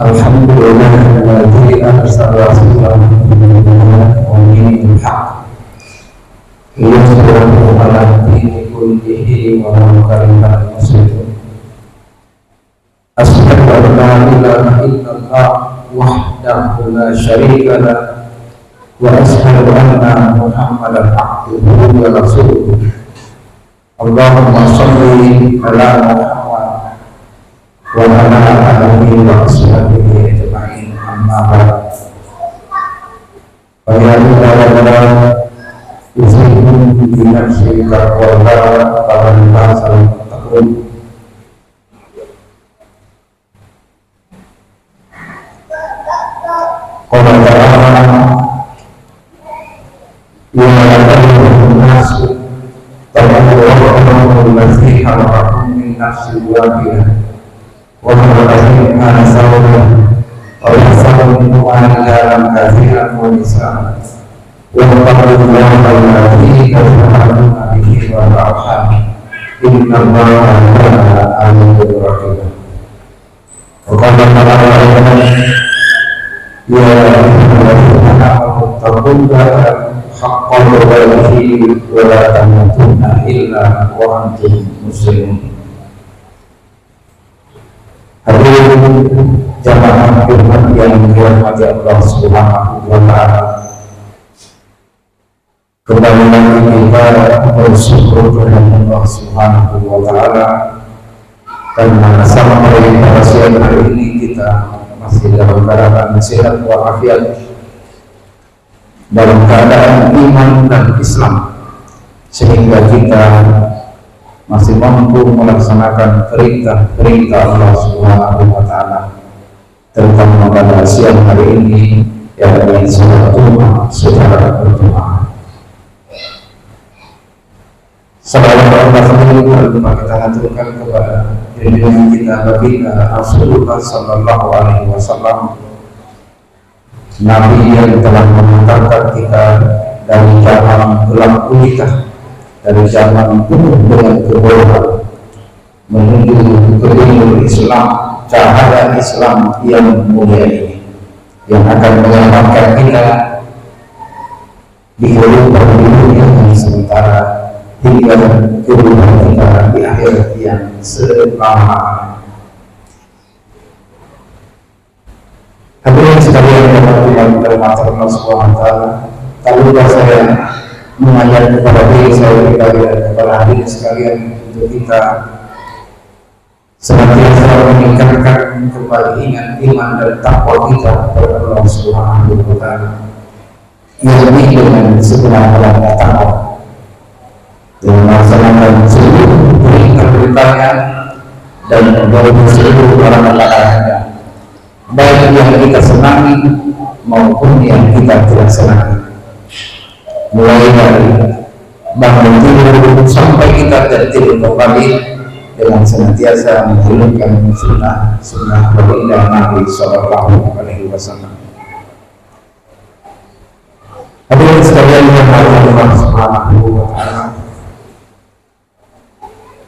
Alhamdulillah alladzi arsala rasulahu bil huda wa dinil haqq liyudhhirahu 'ala dini kullihi wa law karihal musyrikun. Asyhadu an la ilaha illallah wahdahu la syarika lah wa asyhadu anna Muhammadan abduhu wa rasuluh. Allahumma shalli ala Muhammad wa ala alihi wa ashabihi ajma'in, amma ba'd. Fa ya ayyuhalladzina usikum bi nafsi taqwallaha faqad taqun. Qala ta'ala ya ayyuhan nas taqullaha allazi khalaqakum min nafsin wahidah wa khalaqa minha zawjaha wa bassa minhuma rijalan katsiran wa nisaa wa taqullaha allazi tasaaluna bihi wal arham innallaha kana 'alaykum raqiba. Wa qala ta'ala ya ayyuhallazina amanu taqullaha haqqa tuqatih wa la tamutunna illa wa antum muslimun. Hadirin jamaah Jumat yang dirahmati Allah Subhanahu wa ta'ala, kembali lagi kita bersyukur kepada Allah Subhanahu wa ta'ala karena sampai pada siang hari ini kita masih dalam keadaan sehat walafiat, dalam keadaan iman dan Islam, sehingga kita masih mampu melaksanakan perintah-perintah Allah Subhanahu wa ta'ala, terutama pada siang hari ini yang ada sholat Jumat secara berjamaah. Salawat Allah kita haturkan kepada junjungan kita baginda Rasulullah sallallahu alaihi wasallam, Nabi yang telah mengantarkan kita dari zaman gelap gulita, dari zaman penuh dengan kebodohan menuju ke ilmu Islam, cahaya Islam yang mulia ini, yang akan menyelamatkan kita di kehidupan dunia yang sementara hingga kehidupan kita di akhirat yang selama-lamanya. Hadirin sekalian yang dirahmati Allah Subhanahu wa ta'ala, tak lupa saya mengajak kepada diri saya pribadi dan kepada hadirin sekalian untuk kita senantiasa meningkatkan kembali ingat iman dan takwa kita kepada Allah Subhanahu wa ta'ala, yakni dengan sebenar-benarnya takwa, dengan melaksanakan seluruh perintah-perintahnya dan menjauhi seluruh larangan-larangannya, baik yang kita senangi maupun yang kita tidak senangi, mulai dari bangun tidur sampai kita tertidur kembali, dengan senantiasa menghidupkan sunnah baginda Nabi Sallallahu Alaihi Wasallam. Hadirin sekalian yang Allah Subhanahu wa ta'ala,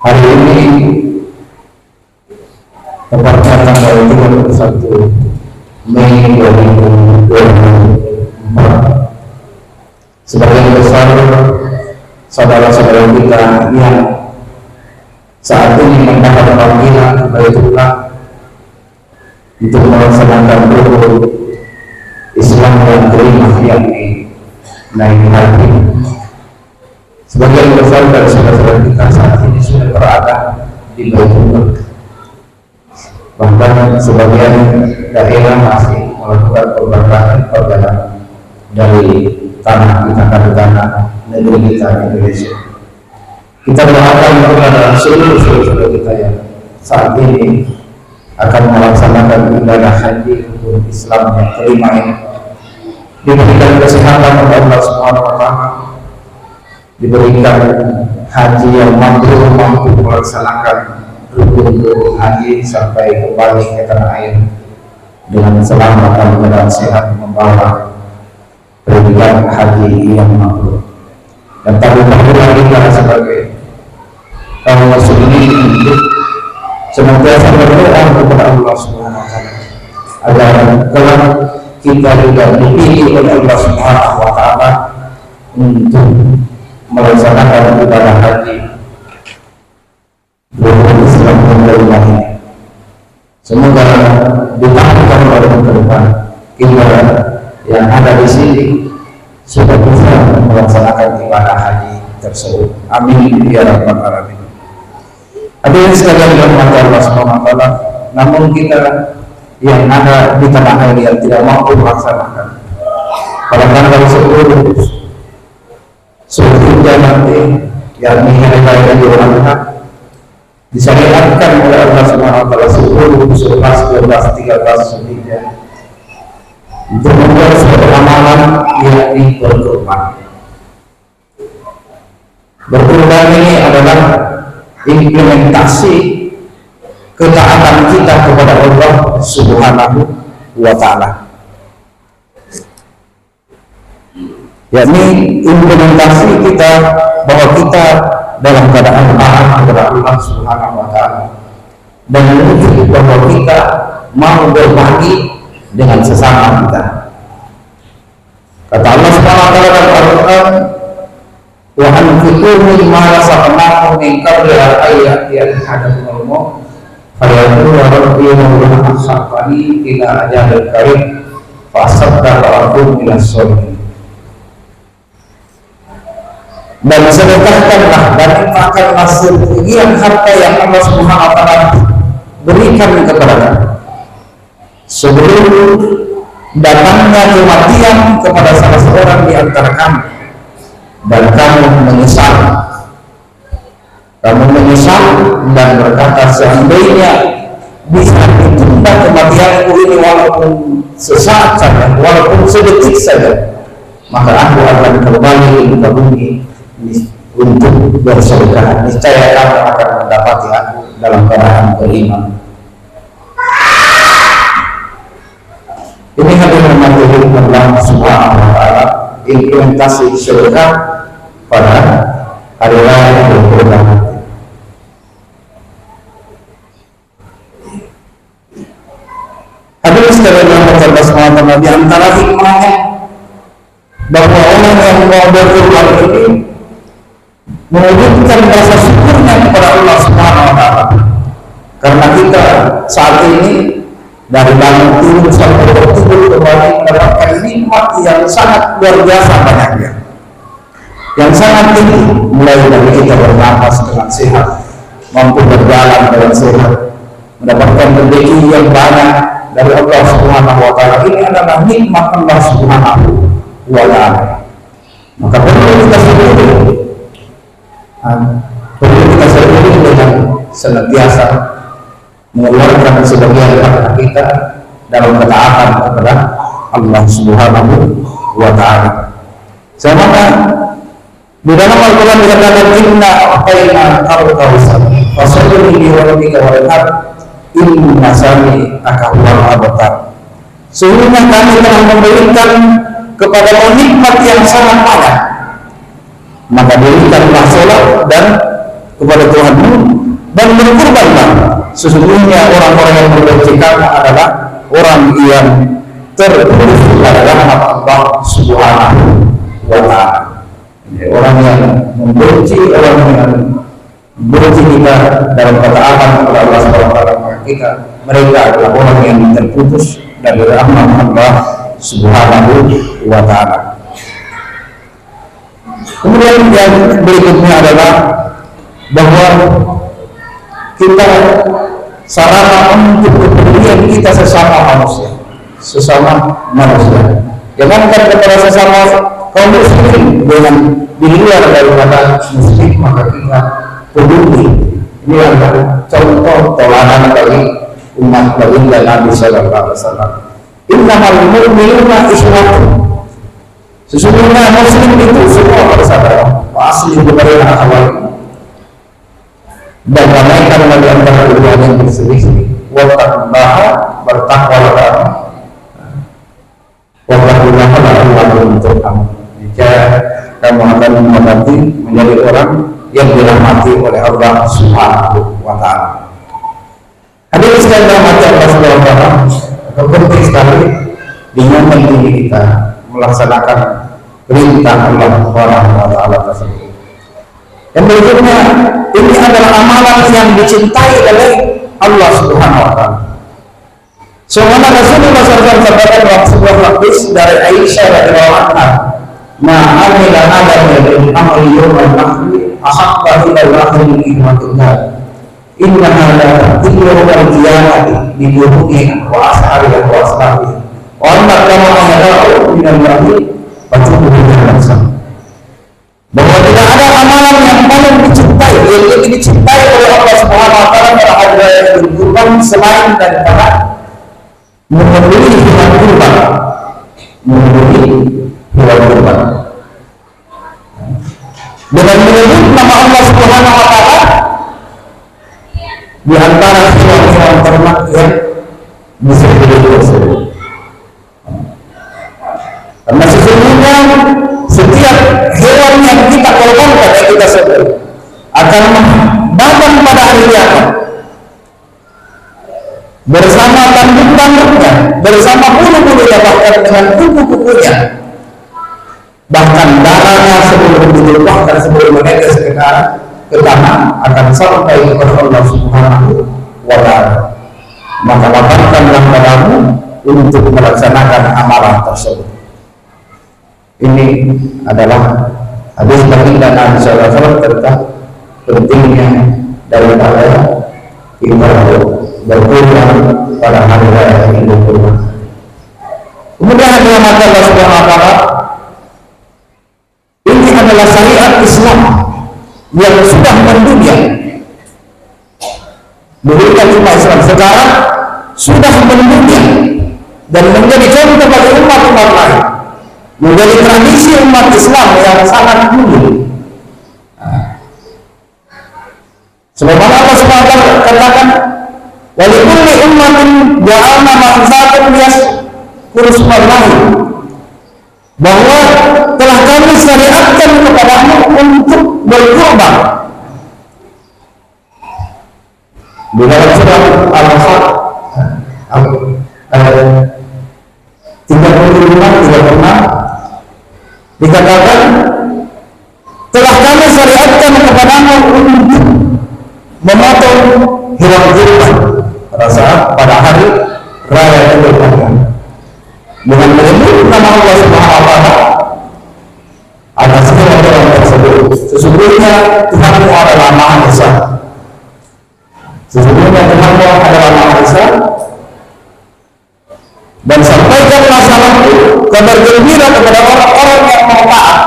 hari ini tepatnya tanggal 31 Mei 2024, sebagian besar saudara-saudara kita yang saat ini mendapat panggilan ke Baitullah untuk melaksanakan rukun Islam yang kelima, yakni naik haji. Sebagian besar dari saudara-saudara kita saat ini sudah berada di Baitullah, bahkan sebagian daerah masih melakukan perjalanan dari tanah kita ke tanah negeri kita Indonesia. Kita doakan kepada seluruh saudara kita yang saat ini akan melaksanakan ibadah haji untuk Islam yang kelima ini, diberikan kesehatan oleh Allah Subhanahu wa ta'ala, diberikan haji yang mampu melaksanakan rukun haji sampai kembali ke tanah air dengan selamat dan keadaan sehat, membawa predikat haji yang mabrur. Dan tak lupa pula kita sebagai kaum muslimin untuk senantiasa berdoa kepada Allah Subhanahu wa taala agar kelak kita juga dipilih oleh Allah Subhanahu wa taala untuk melaksanakan ibadah haji berumur Islam yang ini. Semoga di tahun ke depan kita yang ada di sini sudah bisa melaksanakan ibadah haji tersebut. Amin ya rabbal alamin. Hadirin sekalian yang dirahmati Allah Subhanahu wa taala, namun kita yang ada di tanah air yang tidak mampu melaksanakan pada tanggal 10 Zulhijjah nanti, yakni hari raya Idul Adha, disyariatkan oleh Allah Subhanahu wa taala 10, 11, 12, 13 Zulhijjah untuk membuat suatu amalan yakni berkurban. Berkurban ini adalah implementasi ketaatan kita kepada Allah Subhanahu wa taala, yakni implementasi kita bahwa kita dalam keadaan taat kepada Allah Subhanahu wa taala dan menunjukkan bahwa kita mau berbagi dengan sesama kita. Kata Allah Subhanahu wa taala dalam Al-Qur'an, wa anfiqu mimma razaqnakum min qabli an ya'tiya ahadakumul maut fayaqulu rabbi lawla akhartani ila ajalin qarib fa asaddaqa wa akun minas sholihin. Dan sedekahkanlah dan infakkanlah sebagian harta yang Allah Subhanahu wa taala berikan kepada kamu sebelum datangnya kematian kepada salah seorang di antara kamu dan kamu menyesal dan berkata, seandainya bisa ditunda kematianku ini walaupun sesaat saja, walaupun sedetik saja, maka aku akan kembali ke bumi untuk bersedekah. Niscaya kamu akan mendapati aku dalam keadaan beriman. Ini hadirin materi Allah Subhanahu wa taala, implementasi sedekah pada hari raya Idul Adha. Hadirin sekalian yang Allah Subhanahu wa taala, di antara hikmahnya bahwa orang yang mau berkurban ini mewujudkan rasa syukurnya kepada Allah Subhanahu wa taala, karena kita saat ini dari bangun tidur sampai bertidur kembali mendapatkan nikmat yang sangat luar biasa banyaknya, yang sangat tinggi, mulai dari kita bernapas dengan sehat, mampu berjalan dengan sehat, mendapatkan rezeki yang banyak dari Allah Subhanahu wa taala. Ini adalah nikmat Allah Subhanahu wa taala. Maka perlu kita syukuri dengan senantiasa mengeluarkan sebagian harta kita dalam ketaatan kepada Allah Subhanahu wa taala. Sama di dalam Al-Qur'an dikatakan, inna a'tayna al-kautsar fasalli li rabbika wanhar inna shani'aka huwal abtar. Sesungguhnya kami telah memberikan kepada nikmat yang sangat banyak, maka berikanlah salat dan kepada Tuhanmu dan berkurbanlah. Sesungguhnya orang-orang yang membenci kamu adalah orang yang terputus dari rahmat Allah Subhanahu wa taala. Orang yang membenci, orang yang membenci kita dalam ketaatan kepada Allah Subhanahu wa taala, mereka adalah orang yang terputus dari rahmat Allah Subhanahu wa taala. Kemudian yang berikutnya adalah bahwa kita sarana untuk kepedulian kita sesama manusia. Jangankan kepada sesama kaum muslim dengan di luar daripada muslim, maka kita peduli. Ini adalah contoh teladan bagi umat baginda Nabi Sallallahu Alaihi Wasallam. Innamal mu'minuna ikhwatun. Sesungguhnya muslim itu semua bersaudara. Asli dari awal. Dan ramaikan di antara keduanya yang berselisih. Wattaqullaha, bertakwalah kamu. Wattaqullaha la'allakum turhamun. Jika kamu akan menjadi orang yang dirahmati oleh Allah Subhanahu wa taala. Hadirin sekalian dirahmati Allah Subhanahu wa taala, penting sekali di momen ini kita melaksanakan perintah Allah Subhanahu wa taala tersebut. Yang berikutnya, ini adalah amalan yang dicintai oleh Allah Subhanahu wa taala. Sebagaimana Rasulullah SAW sampaikan dalam sebuah hadis dari Aisyah radhiyallahu anha, "Ma amila adam min amri yawmal akhir ahabba ila al-akhir min ihmatillah. Inna hadha taqdiru yawmal qiyamati bi yuhuni wa as'ari wa ashabi. Wa anna kama yada'u min al-wahyi wa tubuhu min al-sam." Bahwa tidak ada amalan yang paling dicintai, yang lebih dicintai oleh Allah Subhanahu wa taala pada hari raya Idul Kurban selain daripada memenuhi hewan kurban, dengan menyebut nama Allah Subhanahu wa taala di antara hewan-hewan ternak yang bisa disebut tersebut. Karena sesungguhnya setiap hewan yang kita korbankan, yang kita sebut, akan datang pada hari kiamat bersama tanduk-tanduknya, bersama bulu-bulunya, bahkan dengan kuku-kukunya, bahkan darahnya sebelum ditumpahkan, sebelum menetes ke tanah, akan sampai kepada Allah Subhanahu wa taala. Maka lapangkanlah padamu untuk melaksanakan amalan tersebut. Ini adalah hadis baginda Nabi sallallahu alaihi wasallam tentang pentingnya daripada kita berkurban pada hari raya Idul Kurban. Kemudian ada mata Allah Subhanahu wa taala, ini adalah syariat Islam yang sudah mendunia. Bukan cuma Islam, sekarang sudah mendunia dan menjadi contoh bagi umat-umat lain, menjadi tradisi umat Islam yang sangat dulu. Sebagaimana Allah Subhanahu wa taala katakan, "Wa likulli ummatin ja'alna mansakan yadhkuru ismallahi," bahwa telah kami syariatkan kepadamu untuk berkurban. Di dalam surah Al-Hasr 35 dikatakan, telah kami syariatkan kepadamu untuk memotong hewan kurban pada hari raya Idul Kurban dengan menyebut nama Allah Subhanahu wa taala atas hewan tersebut. Sesungguhnya Tuhanmu adalah Maha Esa. Sesungguhnya Tuhanmu adalah Maha Esa. Dan sampaikan masalahmu, kabar gembira kepada orang-orang yang mau taat.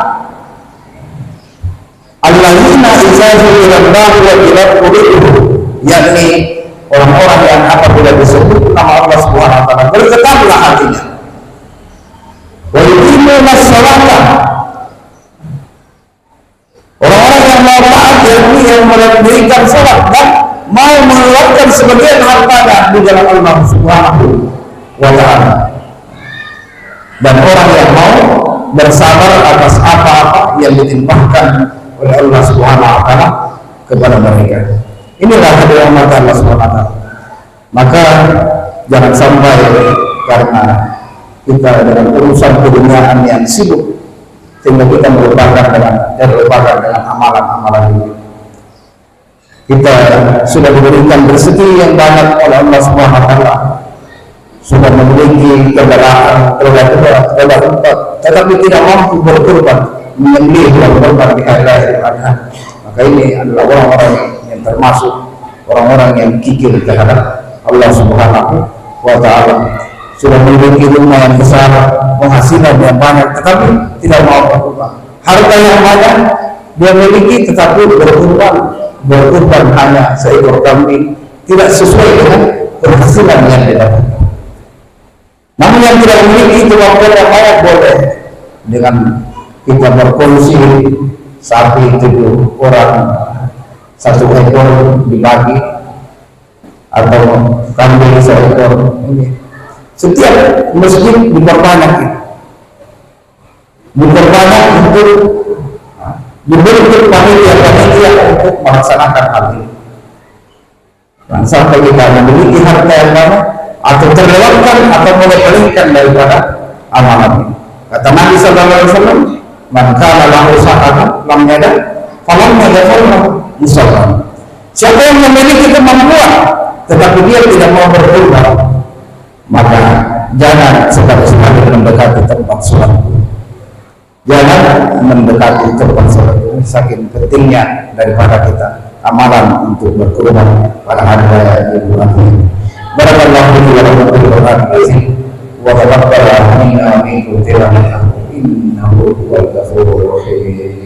Alladzina idza dzukirallahu wajilat qulubuhum, yakni orang-orang yang apabila disebut nama Allah Subhanahu wa taala bergetarlah hatinya. Wa yuqimuna sholata, orang-orang yang mau taat, yakni yang mendirikan salat dan mau mengeluarkan sebagian hartanya di jalan Allah Subhanahu wa taala. Dan orang yang mau bersabar atas apa-apa yang ditimpakan oleh Allah Subhanahu wa taala kepada mereka. Inilah hadirin Allah Subhanahu wa taala. Maka jangan sampai karena kita dengan urusan keduniaan yang sibuk sehingga kita melupakan dengan amalan-amalan ini. Kita sudah diberikan rezeki yang banyak oleh Allah Subhanahu wa taala, sudah memiliki kendaraan roda empat, tetapi tidak mampu berkorban menyembelih berkorban di hari raya Idul Adha. Maka ini adalah orang-orang yang termasuk orang-orang yang kikir terhadap Allah Subhanahu wa taala. Sudah memiliki rumah yang besar, penghasilan yang banyak, tetapi tidak mau berkorban. Harta yang banyak dia miliki, tetapi berkorban hanya seekor kambing, tidak sesuai dengan penghasilan yang dia dapatkan. Namun yang tidak memiliki kemampuan yang banyak boleh dengan kita berkongsi sapi 7 orang 1 ekor dibagi, atau kambing 1 ekor. Ini setiap masjid diperbanyak untuk dibentuk panitia untuk melaksanakan hal ini. Nah, sampai kita memiliki harta yang banyak atau terlewatkan atau melepaskan daripada amanat. Kata Nabi Sallallahu Alaihi Wasallam, "Man kana lahu sa'atan lam yada, falam yadfa'u musallam." Siapa yang memiliki kemampuan tetapi dia tidak mau berkorban, maka jangan sekali-sekali mendekati tempat sholat. Jangan mendekati tempat sholat. Saking pentingnya daripada kita amalan untuk berkorban pada hari raya Idul Adha. Barakallahu fiikum wa rahmatullahi wa taqabbal minna wa minkum tilawatan innahu huwal ghafurur rahim.